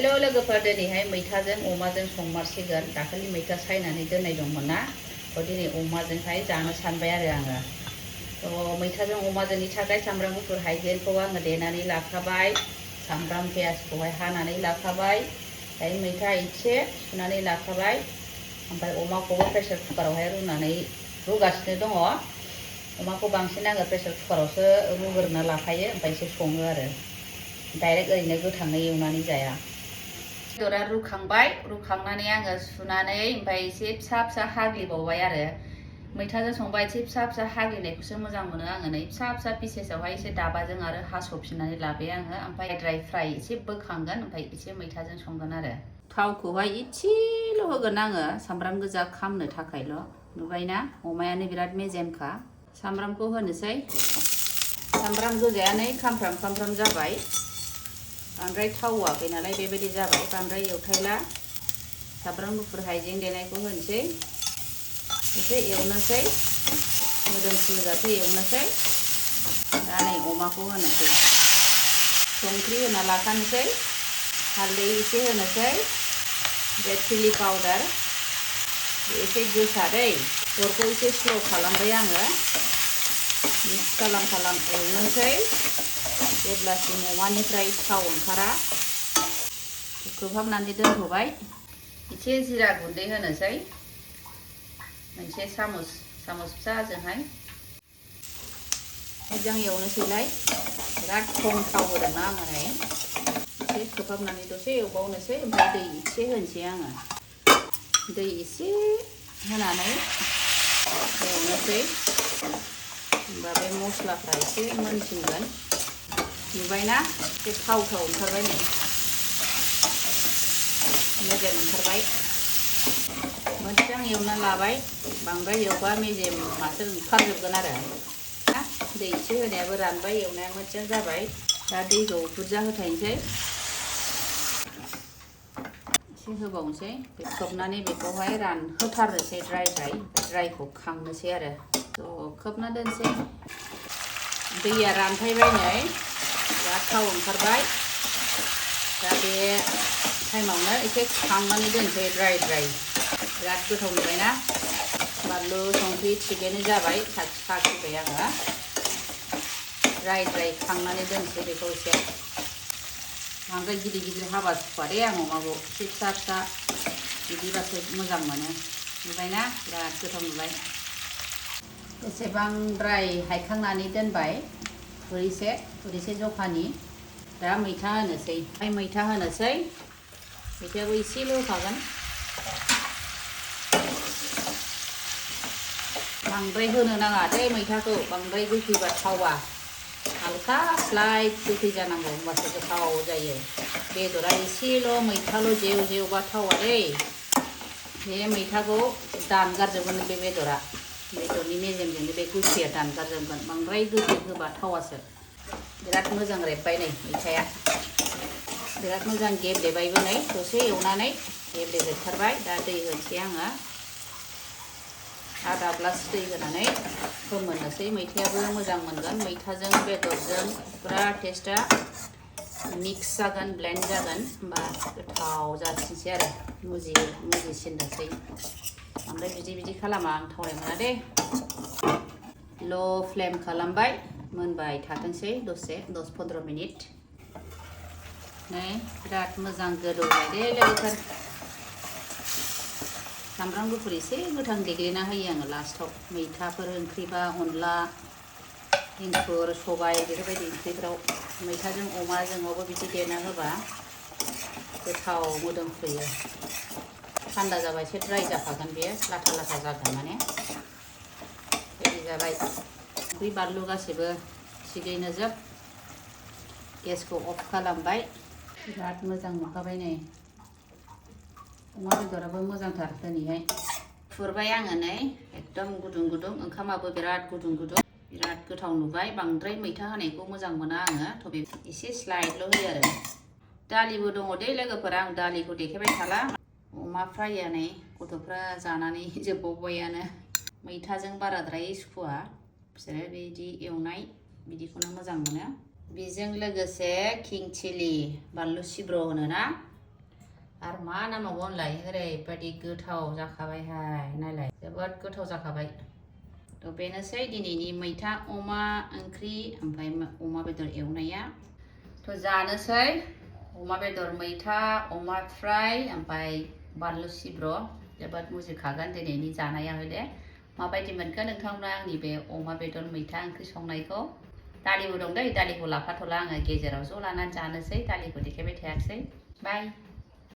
hello लोगोफोर दिनैहाय मैथाजों अमाजों संमारसिगोन दाखालि मैथा सायनानै दोननाय दंमोन ना दिनै अमाजोंहाय जानो सानबाय आरो आङो मैथाजों अमाजोंनि थाखाय सामब्राम गुफुर हाइजेंखौ आङो देनानै लाखाबाय सामब्राम पियाजखौहाय हानानै लाखाबाय मैथा एसे सुनानै लाखाबाय ओमफ्राय अमाखौबो प्रेसार कुकारावहाय रुगासिनो दङ अमाखौ बांसिन आङो प्रेसार कुकारावसो रुग्रोना लाखायो ओमफ्रायसो सङो आरो डाइरेक्ट ओरैनो गोथाङै एवनानै जाया बेदरा रुखांनानै आङो सुनानै ओमफ्राय एसे फिसा फिसा हाग्लिबावबाय आरो मैथाजों संबा एसे फिसा फिसा हाग्लिनायखौसो मोजां मोनो आङो नै फिसा फिसा पिसेसावहाय एसे दाबाजों आरो हास'फिननानै लाबाय आङो ओमफ्राय ड्राइ फ्राइ एसे बोखांगोन ओमफ्राय एसे मैथाजों संगोन आरो थावखौहाय एसेल' होगोन आङो सामब्राम गोजा खामनो थाखायल' नुबायना अमायानो बिराद मेजेमखा सामब्रामखौ होनोसै सामब्राम गोजायानो खामफ्राम जाबाय बांद्राय थावाखै नालाय बेबायदि जाबाय बांद्राय एवथायला सामब्राम गुफुर हाइजें देनायखौ होनोसै एसे एवनोसै मोदोमफ्रुजासे एवनोसै दा नै अमाखौ होनोसै संख्रि होना लाखानोसै हालदै एसे होनोसै रेड चिली पाउडार एसे गोसा दै अरखौ एसे स्ल' खालामबाय आङो मिक्स खालाम एवनोसै जेब्लासिम अमानिफ्राय थाव ओंखारा खोबहाबनानै दोनथ'बाय एसे जिरा गुन्दै होनोसै मोनसे सामुस फिसाजोंहाय मोजां एवनोसैलाय बिराद खम थाव होदोंना आङोहाय एसे खोबहाबनानै दसे एवबावनोसै ओमफ्राय दै एसे होनोसै आङो दै एसे होनानै एवनोसै होमबा बे मस्लाफ्रा एसे मोनसिनगोन नुबायना एसे थाव ओंखारबाय नै मेजेम ओंखारबाय मोजां एवना लाबाय बांद्राय एवबा मेजेमासो ओंखारजोबगोन आरो दै एसे होनायाबो रानबाय एवनाया मोजां जाबाय दा दैखौ बुरजा होथायनोसै एसे होबावनोसै खोबनानै बेखौहाय रानहोथारनोसै ड्राइखौ खांनोसै आरो खोबना दोनसै दैया रानथायबाय नै बिराद थाव ओंखारबाय दा बे टाइमावनो एसे खांनानै दोनसै ड्राइ बिराद गोथाव नुबायना बानलु संख्रि थिगैनो जाबाय साखिबाय आङो ड्राइ खांनानै दोनसै बेखौ एसे बांद्राय गिदिर हाबा सुखुवा दे आं अमाखौ एसे फिसा बिदिबासो मोजां मोनो नुबायना बिराद गोथाव नुबाय एसेबां ड्राइ हायखांनानै दोनबाय खुरैसे जखानि दा मैथा होनोसै मैथायाबो एसेल' होखागोन बांद्राय होनो नाङा दे मैथाखौ बांद्राय गोखैबा थावा हालखा स्लाइट गोखै जानांगौ होमबासो गोथाव जायो बेदरा एसेल' मैथाल' जेवबा थावा दै बे मैथाखौ दानगारजोबगोन बे बेदरनि मेजेमजोंनो बे गोखैया दानगारजोबगोन बांद्राय गोखै होबा थावासो बिराद मोजां रेबबाय नै मैथाया बिराद मोजां गेब्लेबायबो नै दसे एवनानै गेब्लेजोबथारबाय दा दै होनोसै आङो आधा ग्लास दै होनानै फोमोननोसै मैथायाबो मोजां मोनगोन मैथाजों बेदरजों पुरा टेस्टआ मिक्स जागोन ब्लेन्ड जागोन होमबा गोथाव जासिनसै आरो मुजिसिननोसै बांद्राय बिदि खालामा आं थावनाय मोना दे ल' फ्लेम खालामबाय मोनबाय थाथोंसै दसे 10-15 मिनिट नै बिराद मोजां गोदौबाय दे लोगोफोर सामब्राम गुफुर एसे गोथां देग्लिना होयो आङो लास्टाव मैथाफोर ओंख्रिबा अनला एंखुर सबाय बेफोरबायदि ओंख्रिफ्राव मैथाजों अमाजोंबो बिदि देना होबा गोथाव मोदोमफ्रुयो थान्दा जाबा एसे ड्राइ जाखागोन बेयो लाथा जागोन माने बिदि जाबाय संख्रि बानलु गासैबो थिगैनो जोब गेसखौ अफ खालामबाय बिराद मोजां नुखाबाय नै अमा बेदराबो मोजांथार दिनैहाय खुरबाय आङो नै एकदम गुदुं ओंखामाबो बिराद गुदुं बिराद गोथाव नुबाय बांद्राय मैथा होनायखौ मोजां मोना आङो एसे स्लाइडल' होयो आरो दालिबो दङ दे लोगोफोर आं दालिखौ देखायबाय थाला अमा फ्राया नै गथ'फ्रा जानानै जोबबावबायानो मैथाजों बाराद्राय सुखुवा बिसोरो बिदि एवनाय बिदिखौनो मोजां मोनो बेजों लोगोसे किं चिली बानलु सिब्र' होनो ना आरो मा नांबावगौ होनलाय ओरैबायदि गोथाव जाखाबायहाय नायलाय जोबोद गोथाव जाखाबाय थ' बेनोसै दिनैनि मैथा अमा ओंख्रि ओमफ्राय अमा बेदर एवनाया थ' जानोसै अमा बेदर मैथा अमा फ्राय ओमफ्राय बानलु सिब्र' जोबोद मुजिखागोन दिनैनि जानाया हले माबायदि मोनखो नोंथांमोना आंनि बे अमा बेदर मैथा ओंख्रि संनायखौ दालिबो दं दै दालिखौ लाफाथ'ला आङो गेजेराव ज' लानानै जानोसै दालिखौ देखायबाय थायाखिसै बाय